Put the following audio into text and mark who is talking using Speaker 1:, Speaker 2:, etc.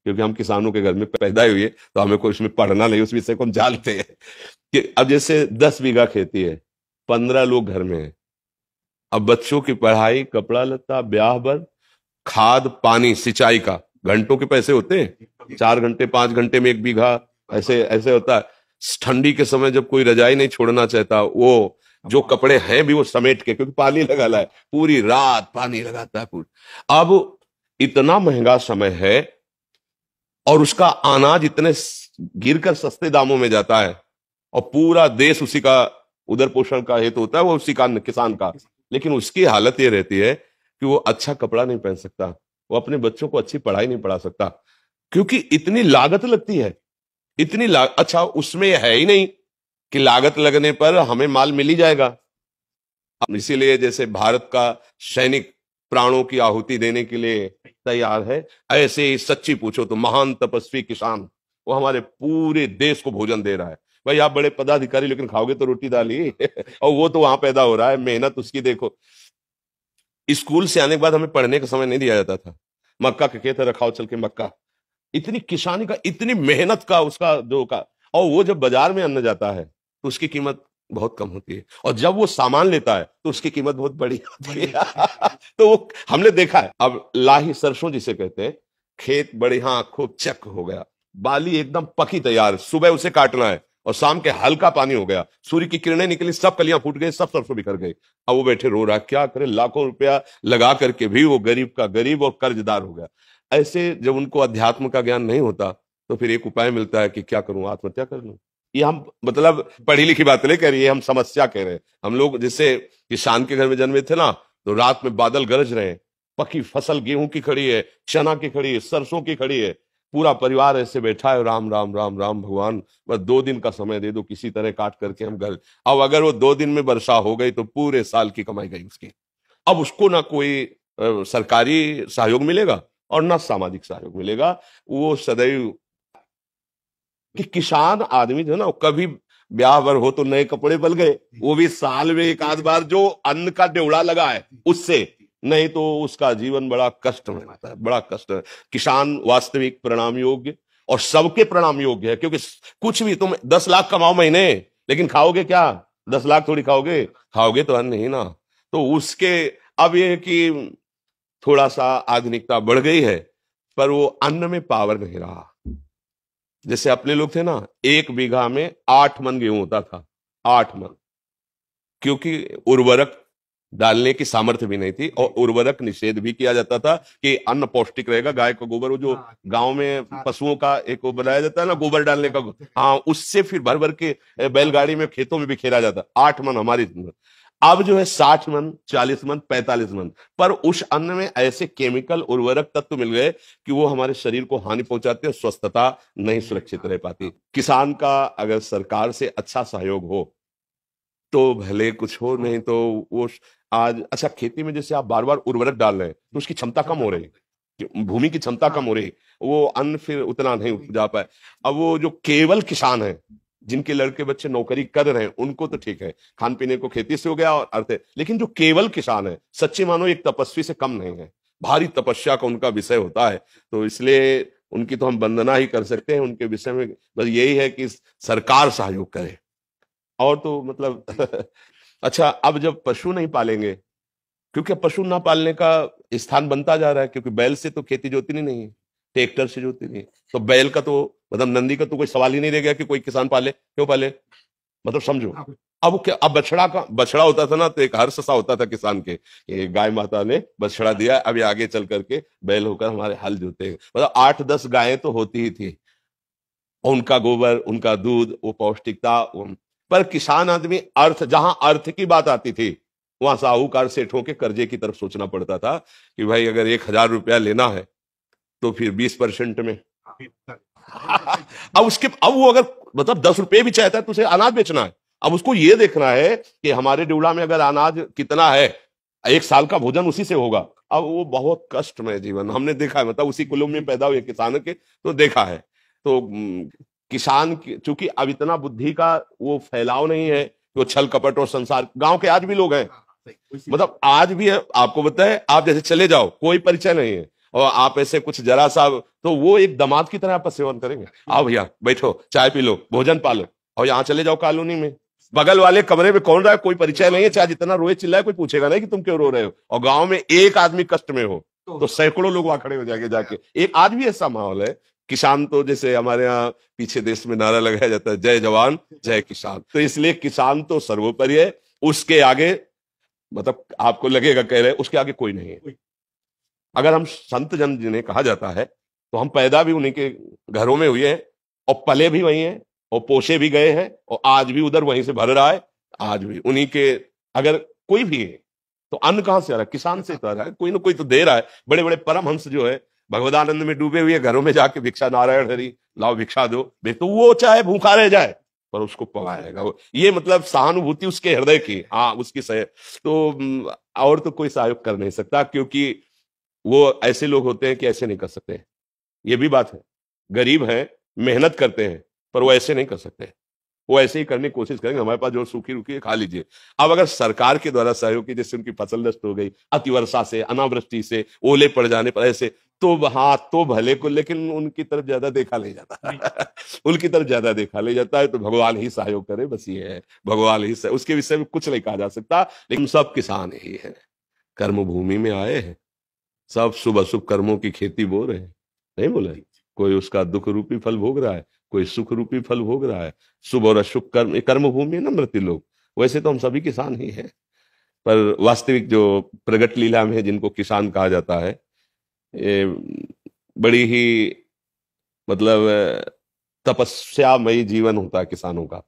Speaker 1: क्योंकि हम किसानों के घर में पैदा हुए, तो हमें कोई उसमें पढ़ना नहीं, उस विषय को हम जानते हैं कि अब जैसे 10 बीघा खेती है, 15 लोग घर में है। अब बच्चों की पढ़ाई, कपड़ा लत्ता, ब्याह बर, खाद पानी, सिंचाई का घंटों के पैसे होते हैं, 4 घंटे 5 घंटे में 1 बीघा, ऐसे ऐसे होता है। ठंडी के समय जब कोई रजाई नहीं छोड़ना चाहता, वो जो कपड़े हैं भी वो समेट के, क्योंकि पानी लगा है, पूरी रात पानी लगाता है पूरी। अब इतना महंगा समय है और उसका अनाज इतने गिरकर सस्ते दामों में जाता है, और पूरा देश उसी का उधर पोषण का हेतु होता है, वो उसी का किसान का। लेकिन उसकी हालत ये रहती है कि वो अच्छा कपड़ा नहीं पहन सकता, वो अपने बच्चों को अच्छी पढ़ाई नहीं पढ़ा सकता, क्योंकि इतनी लागत लगती है, अच्छा उसमें है ही नहीं कि लागत लगने पर हमें माल मिल ही जाएगा। इसीलिए जैसे भारत का सैनिक प्राणों की आहुति देने के लिए तैयार है, ऐसे ही सच्ची पूछो तो महान तपस्वी किसान, वो हमारे पूरे देश को भोजन दे रहा है। भाई आप बड़े पदाधिकारी, लेकिन खाओगे तो रोटी दाल ही और वो तो वहां पैदा हो रहा है, मेहनत उसकी देखो। स्कूल से आने के बाद हमें पढ़ने का समय नहीं दिया जाता था, मक्का के खेत रखाओ चल के मक्का, इतनी किसानी का, इतनी मेहनत का उसका जो का, और वो जब बाजार में अन्न जाता है तो उसकी कीमत बहुत कम होती है, और जब वो सामान लेता है तो उसकी कीमत बहुत बड़ी होती है तो वो हमने देखा है। अब लाही सरसों जिसे कहते हैं, खेत बढ़िया खूब चक हो गया, बाली एकदम पकी तैयार, सुबह उसे काटना है और शाम के हल्का पानी हो गया, सूर्य की किरणें निकली, सब कलियां फूट गई, सब सरसों बिखर गई। अब वो बैठे रो रहा, क्या करे, लाखों रुपया लगा करके भी वो गरीब का गरीब और कर्जदार हो गया। ऐसे जब उनको अध्यात्म का ज्ञान नहीं होता तो फिर एक उपाय मिलता है कि क्या करूं, आत्महत्या कर लूं। ये हम मतलब पढ़ी लिखी बात नहीं कह रही है, हम समस्या कह रहे हैं। हम लोग जैसे किसान के घर में जन्मे थे ना, तो रात में बादल गरज रहे हैं, पकी फसल गेहूं की खड़ी है, चना की खड़ी है, सरसों की खड़ी है, पूरा परिवार ऐसे बैठा है, राम राम राम राम भगवान बस 2 दिन का समय दे दो, किसी तरह काट करके हम घर। अब अगर वो 2 दिन में वर्षा हो गई तो पूरे साल की कमाई गई उसकी। अब उसको ना कोई सरकारी सहयोग मिलेगा और ना सामाजिक सहयोग मिलेगा। वो सदैव कि किसान आदमी जो है ना, कभी ब्याह वर हो तो नए कपड़े बल गए, वो भी साल में एक आध बार जो अन्न का ड्योढ़ा लगा है उससे, नहीं तो उसका जीवन बड़ा कष्ट में रहता है, बड़ा कष्ट है। किसान वास्तविक प्रणाम योग्य और सबके प्रणाम योग्य है, क्योंकि कुछ भी तुम 10 लाख कमाओ महीने, लेकिन खाओगे क्या? 10 लाख थोड़ी खाओगे, खाओगे तो अन्न ही ना। तो उसके अब ये कि थोड़ा सा आधुनिकता बढ़ गई है, पर वो अन्न में पावर नहीं रहा। जैसे अपने लोग थे ना, 1 बीघा में 8 मन गेहूं होता था, 8 मन, क्योंकि उर्वरक डालने की सामर्थ्य भी नहीं थी और उर्वरक निषेध भी किया जाता था कि अन्न पौष्टिक रहेगा। गाय का गोबर, वो जो गांव में पशुओं का एक वो बनाया जाता है ना, गोबर डालने का, हाँ, उससे फिर भर भर के बैलगाड़ी में खेतों में बिखेरा जाता। 8 मन हमारी। अब जो है 60 मन, 40 मन, 45 मन, पर उस अन्न में ऐसे केमिकल उर्वरक तत्व मिल गए कि वो हमारे शरीर को हानि पहुंचाते हैं, स्वस्थता नहीं सुरक्षित रह पाती। किसान का अगर सरकार से अच्छा सहयोग हो तो भले कुछ हो, नहीं तो वो आज अच्छा खेती में जैसे आप बार बार उर्वरक डाल रहे हैं तो उसकी क्षमता कम हो रही है, भूमि की क्षमता कम हो रही है, वो अन्न फिर उतना नहीं उपजा पाए। अब वो जो केवल किसान है, जिनके लड़के बच्चे नौकरी कर रहे हैं, उनको तो ठीक है, खान पीने को खेती से हो गया और अर्थ है, लेकिन जो केवल किसान है, सच्ची मानो एक तपस्वी से कम नहीं है, भारी तपस्या का उनका विषय होता है। तो इसलिए उनकी तो हम वंदना ही कर सकते हैं, उनके विषय में बस यही है कि सरकार सहयोग करे, और तो मतलब अच्छा, अब जब पशु नहीं पालेंगे, क्योंकि पशु ना पालने का स्थान बनता जा रहा है, क्योंकि बैल से तो खेती जोतनी नहीं है, ट्रैक्टर से जोतनी नहीं है, तो बैल का तो मतलब नंदी का तो कोई सवाल ही नहीं रह गया कि कोई किसान पाले। क्यों पाले, मतलब समझो। अब क्या, अब बछड़ा होता था ना, तो एक हर्ष सा होता था किसान के, ये गाय माता ने बछड़ा दिया, अब ये आगे चल करके बैल होकर हमारे हल जोते। मतलब 8-10 गायें तो होती ही थी, उनका गोबर, उनका दूध, वो पौष्टिकता। पर किसान आदमी अर्थ, जहां अर्थ की बात आती थी वहां साहूकार सेठों के कर्जे की तरफ सोचना पड़ता था कि भाई अगर 1,000 रुपया लेना है तो फिर 20% में अब वो अगर मतलब 10 रुपये भी चाहता है तो उसे अनाज बेचना है। अब उसको ये देखना है कि हमारे ड्यूड़ा में अगर अनाज कितना है, 1 साल का भोजन उसी से होगा। अब वो बहुत कष्टमय जीवन हमने देखा है, मतलब उसी कुलुम में पैदा हुए किसान के तो देखा है। तो किसान चूंकि अब इतना बुद्धि का वो फैलाव नहीं है, वो छल कपट और संसार, गांव के आज भी लोग हैं, मतलब आज भी है। आपको बताए, आप जैसे चले जाओ, कोई परिचय नहीं है, और आप ऐसे कुछ जरा सा, तो वो एक दामाद की तरह आपका सेवन करेंगे। आओ भैया बैठो, चाय पी लो, भोजन पालो, और यहाँ चले जाओ कॉलोनी में, बगल वाले कमरे में कौन रहा है, कोई परिचय नहीं है, चाहे जितना रोए चिल्लाए कोई पूछेगा नहीं कि तुम क्यों रो रहे हो। और गांव में एक आदमी कष्ट में हो तो सैकड़ों लोग वहां खड़े हो जाके जाके। एक आज भी ऐसा माहौल है। किसान तो जैसे हमारे यहाँ पीछे देश में नारा लगाया जाता है, जय जवान जय किसान, तो इसलिए किसान तो सर्वोपरि है, उसके आगे मतलब आपको लगेगा कह रहे उसके आगे कोई नहीं है। अगर हम संत जन जिन्हें कहा जाता है, तो हम पैदा भी उन्हीं के घरों में हुए हैं और पले भी वही हैं और पोषे भी गए हैं और आज भी उधर वहीं से भर रहा है। आज भी उन्हीं के, अगर कोई भी है तो अन्न कहां से आ रहा है, किसान से तो आ रहा है, कोई ना कोई तो दे रहा है। बड़े बड़े परमहंस जो है भगवदानंद में डूबे हुए घरों में जाके भिक्षा, नारायण हरि लाओ भिक्षा दो, तो वो चाहे भूखा रह जाए पर उसको पवाएगा वो। ये मतलब सहानुभूति उसके हृदय की, हाँ उसकी सह तो और तो कोई सहयोग कर नहीं सकता, क्योंकि वो ऐसे लोग होते हैं कि ऐसे नहीं कर सकते। ये भी बात है, गरीब हैं, मेहनत करते हैं, पर वो ऐसे नहीं कर सकते। वो ऐसे ही करने की कोशिश करेंगे, हमारे पास जो सूखी रुकी है खा लीजिए। अब अगर सरकार के द्वारा सहयोग की, जैसे उनकी फसल नष्ट हो गई अतिवर्षा से, अनावृष्टि से, ओले पड़ जाने पर ऐसे, तो हाँ तो भले को, लेकिन उनकी तरफ ज्यादा देखा नहीं जाता उनकी तरफ ज्यादा देखा नहीं जाता है। तो भगवान ही सहयोग करे, बस ये है, भगवान ही उसके विषय में कुछ नहीं कहा जा सकता। लेकिन सब किसान ही है, कर्म भूमि में आए हैं, सब शुभ अशुभ कर्मों की खेती बो रहे हैं, नहीं बोला? कोई उसका दुख रूपी फल भोग रहा है, कोई सुख रूपी फल भोग रहा है। शुभ और अशुभ कर्म, कर्म भूमि है ना मृत्यु लोग। वैसे तो हम सभी किसान ही हैं, पर वास्तविक जो प्रगट लीला में जिनको किसान कहा जाता है, ये बड़ी ही मतलब तपस्यामयी जीवन होता है किसानों का।